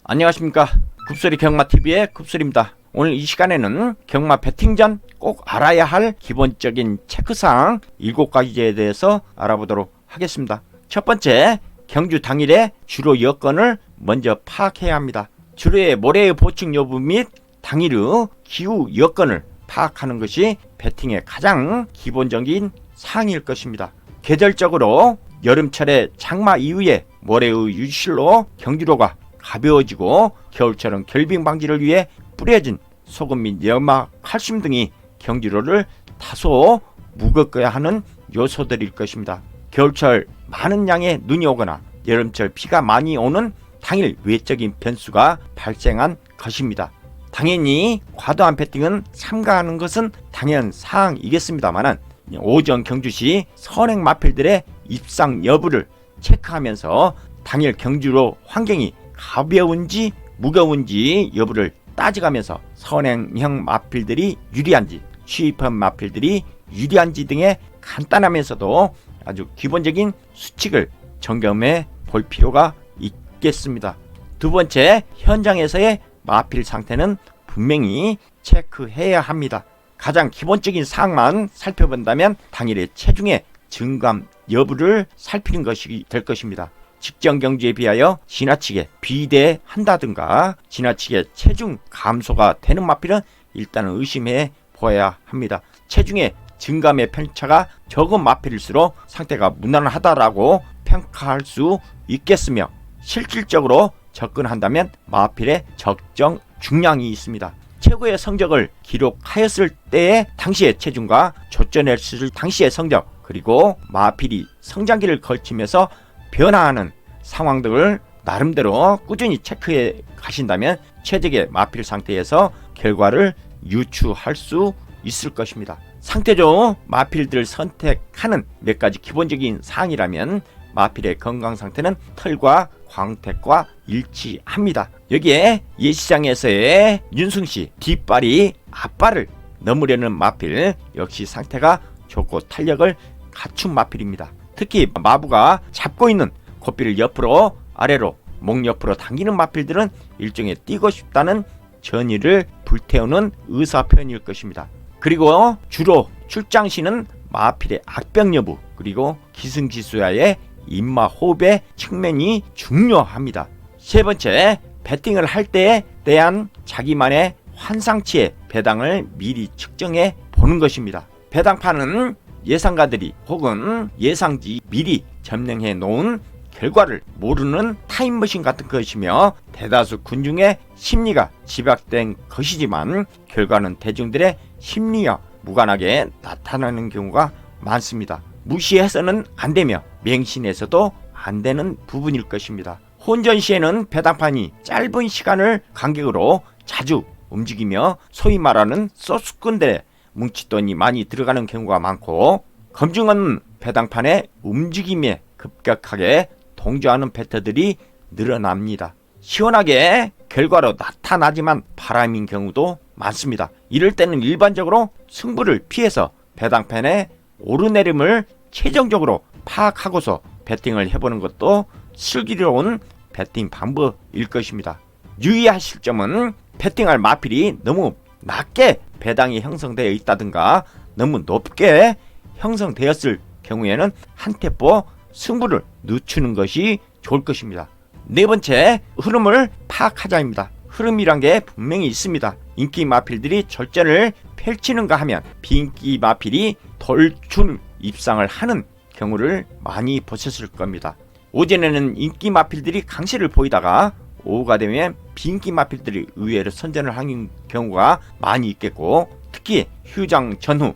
안녕하십니까, 굽소리 경마TV의 굽소리입니다. 오늘 이 시간에는 경마 배팅 전 꼭 알아야 할 기본적인 체크사항 7가지에 대해서 알아보도록 하겠습니다. 첫 번째, 경주 당일의 주로 여건을 먼저 파악해야 합니다. 주로의 모래의 보충 여부 및 당일의 기후 여건을 파악하는 것이 배팅의 가장 기본적인 사항일 것입니다. 계절적으로 여름철의 장마 이후에 모래의 유실로 경주로가 가벼워지고 겨울철은 결빙 방지를 위해 뿌려진 소금 및 염화, 칼슘 등이 경주로를 다소 무겁게 하는 요소들일 것입니다. 겨울철 많은 양의 눈이 오거나 여름철 비가 많이 오는 당일 외적인 변수가 발생한 것입니다. 당연히 과도한 배팅은 삼가하는 것은 당연 사항이겠습니다만 오전 경주시 선행 마필들의 입상 여부를 체크하면서 당일 경주로 환경이 가벼운지 무거운지 여부를 따져가면서 선행형 마필들이 유리한지 취입형 마필들이 유리한지 등의 간단하면서도 아주 기본적인 수칙을 점검해 볼 필요가 있겠습니다. 두 번째, 현장에서의 마필 상태는 분명히 체크해야 합니다. 가장 기본적인 사항만 살펴본다면 당일의 체중의 증감 여부를 살피는 것이 될 것입니다. 직전 경주에 비하여 지나치게 비대한다든가 지나치게 체중 감소가 되는 마필은 일단은 의심해 보아야 합니다. 체중의 증감의 편차가 적은 마필일수록 상태가 무난하다라고 평가할 수 있겠으며 실질적으로 접근한다면 마필의 적정 중량이 있습니다. 최고의 성적을 기록하였을 때의 당시의 체중과 조전했을 당시의 성적, 그리고 마필이 성장기를 거치면서 변화하는 상황 등을 나름대로 꾸준히 체크해 가신다면 최적의 마필 상태에서 결과를 유추할 수 있을 것입니다. 상태 좋은 마필들 선택하는 몇 가지 기본적인 사항이라면 마필의 건강 상태는 털과 광택과 일치합니다. 여기에 예시장에서의 윤승씨 뒷발이 앞발을 넘으려는 마필 역시 상태가 좋고 탄력을 갖춘 마필입니다. 특히 마부가 잡고 있는 고삐를 옆으로 아래로 목 옆으로 당기는 마필들은 일종의 뛰고 싶다는 전의를 불태우는 의사표현일 것입니다. 그리고 주로 출장 시는 마필의 악병 여부 그리고 기승기수와의 입마 호흡의 측면이 중요합니다. 세 번째, 배팅을 할 때에 대한 자기만의 환상치의 배당을 미리 측정해 보는 것입니다. 배당판은 예상가들이 혹은 예상지 미리 점령해 놓은 결과를 모르는 타임머신 같은 것이며 대다수 군중의 심리가 집약된 것이지만 결과는 대중들의 심리와 무관하게 나타나는 경우가 많습니다. 무시해서는 안 되며 맹신해서도 안 되는 부분일 것입니다. 혼전 시에는 배당판이 짧은 시간을 간격으로 자주 움직이며 소위 말하는 소수꾼들의 뭉칫돈이 많이 들어가는 경우가 많고 검증은 배당판의 움직임에 급격하게 동조하는 배터들이 늘어납니다. 시원하게 결과로 나타나지만 바람인 경우도 많습니다. 이럴 때는 일반적으로 승부를 피해서 배당판의 오르내림을 최종적으로 파악하고서 배팅을 해보는 것도 슬기로운 배팅 방법일 것입니다. 유의하실 점은 배팅할 마필이 너무 낮게 배당이 형성되어 있다든가 너무 높게 형성되었을 경우에는 한 템포 승부를 늦추는 것이 좋을 것입니다. 네 번째, 흐름을 파악하자입니다. 흐름이란 게 분명히 있습니다. 인기 마필들이 절전을 펼치는가 하면 비인기 마필이 돌출 입상을 하는 경우를 많이 보셨을 겁니다. 오전에는 인기 마필들이 강세를 보이다가 오후가 되면 비인기 마필들이 의외로 선전을 하는 경우가 많이 있겠고 특히 휴장 전후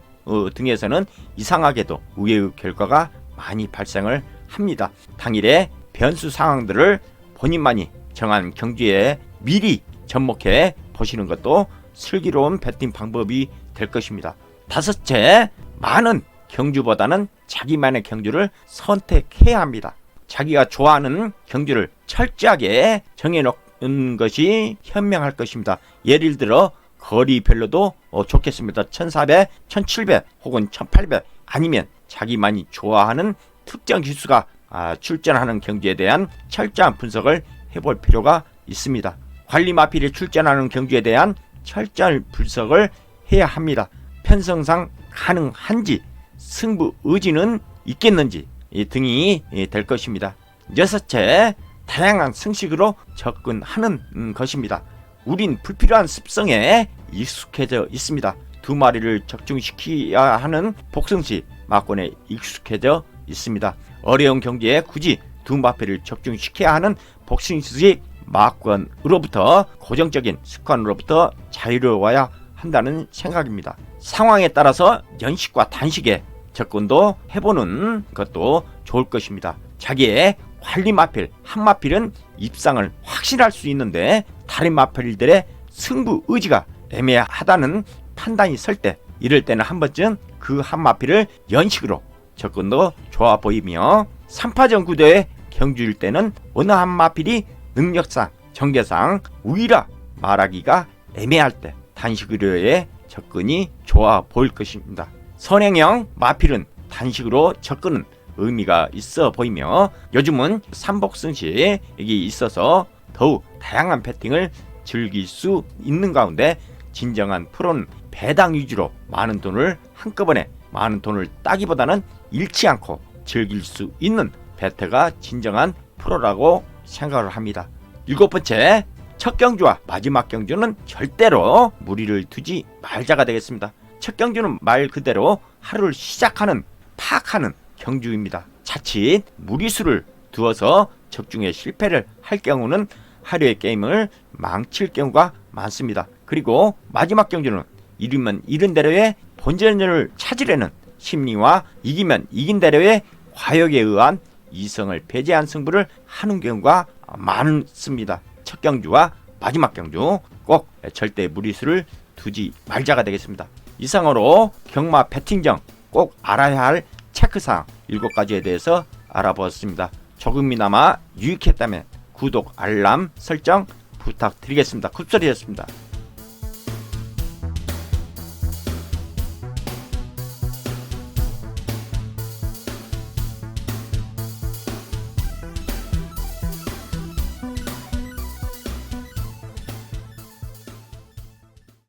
등에서는 이상하게도 의외의 결과가 많이 발생을 합니다. 당일의 변수 상황들을 본인만이 정한 경주에 미리 접목해 보시는 것도 슬기로운 배팅 방법이 될 것입니다. 다섯째, 많은 경주보다는 자기만의 경주를 선택해야 합니다. 자기가 좋아하는 경주를 철저하게 정해놓는 것이 현명할 것입니다. 예를 들어 거리별로도 좋겠습니다. 1400, 1700 혹은 1800 아니면 자기만이 좋아하는 특정 기수가 출전하는 경주에 대한 철저한 분석을 해볼 필요가 있습니다. 관리 마필이 출전하는 경주에 대한 철저한 분석을 해야 합니다. 편성상 가능한지, 승부 의지는 있겠는지 등이 될 것입니다. 여섯째, 다양한 승식으로 접근하는 것입니다. 우린 불필요한 습성에 익숙해져 있습니다. 두 마리를 적중시켜야 하는 복승시 막권에 익숙해져 있습니다. 어려운 경기에 굳이 두 마필을 적중시켜야 하는 복승시 막권으로부터 고정적인 습관으로부터 자유로워야 한다는 생각입니다. 상황에 따라서 연식과 단식의 접근도 해보는 것도 좋을 것입니다. 자기의 관리 마필 한 마필은 입상을 확신할 수 있는데 다른 마필들의 승부 의지가 애매하다는 판단이 설 때, 이럴 때는 한 번쯤 그 한 마필을 연식으로 접근도 좋아 보이며 3파전 구도의 경주일 때는 어느 한 마필이 능력상 전개상 우위라 말하기가 애매할 때 단식 의료에 접근이 좋아 보일 것입니다. 선행형 마필은 단식으로 접근은 의미가 있어 보이며 요즘은 삼복승식이 있어서 더욱 다양한 배팅을 즐길 수 있는 가운데 진정한 프로는 배당 위주로 많은 돈을 한꺼번에 많은 돈을 따기보다는 잃지 않고 즐길 수 있는 배트가 진정한 프로라고 생각을 합니다. 일곱 번째, 첫 경주와 마지막 경주는 절대로 무리를 두지 말자가 되겠습니다. 첫 경주는 말 그대로 하루를 시작하는 파악하는 경주입니다. 자칫 무리수를 두어서 적중에 실패를 할 경우는 하루의 게임을 망칠 경우가 많습니다. 그리고 마지막 경주는 이르면 이른 대로의 본전을 찾으려는 심리와 이기면 이긴 대로의 과욕에 의한 이성을 배제한 승부를 하는 경우가 많습니다. 첫 경주와 마지막 경주 꼭 절대 무리수를 두지 말자가 되겠습니다. 이상으로 경마 배팅정 꼭 알아야 할 체크사항 7가지에 대해서 알아보았습니다. 조금이나마 유익했다면 구독, 알람 설정 부탁드리겠습니다. 쿱소리였습니다.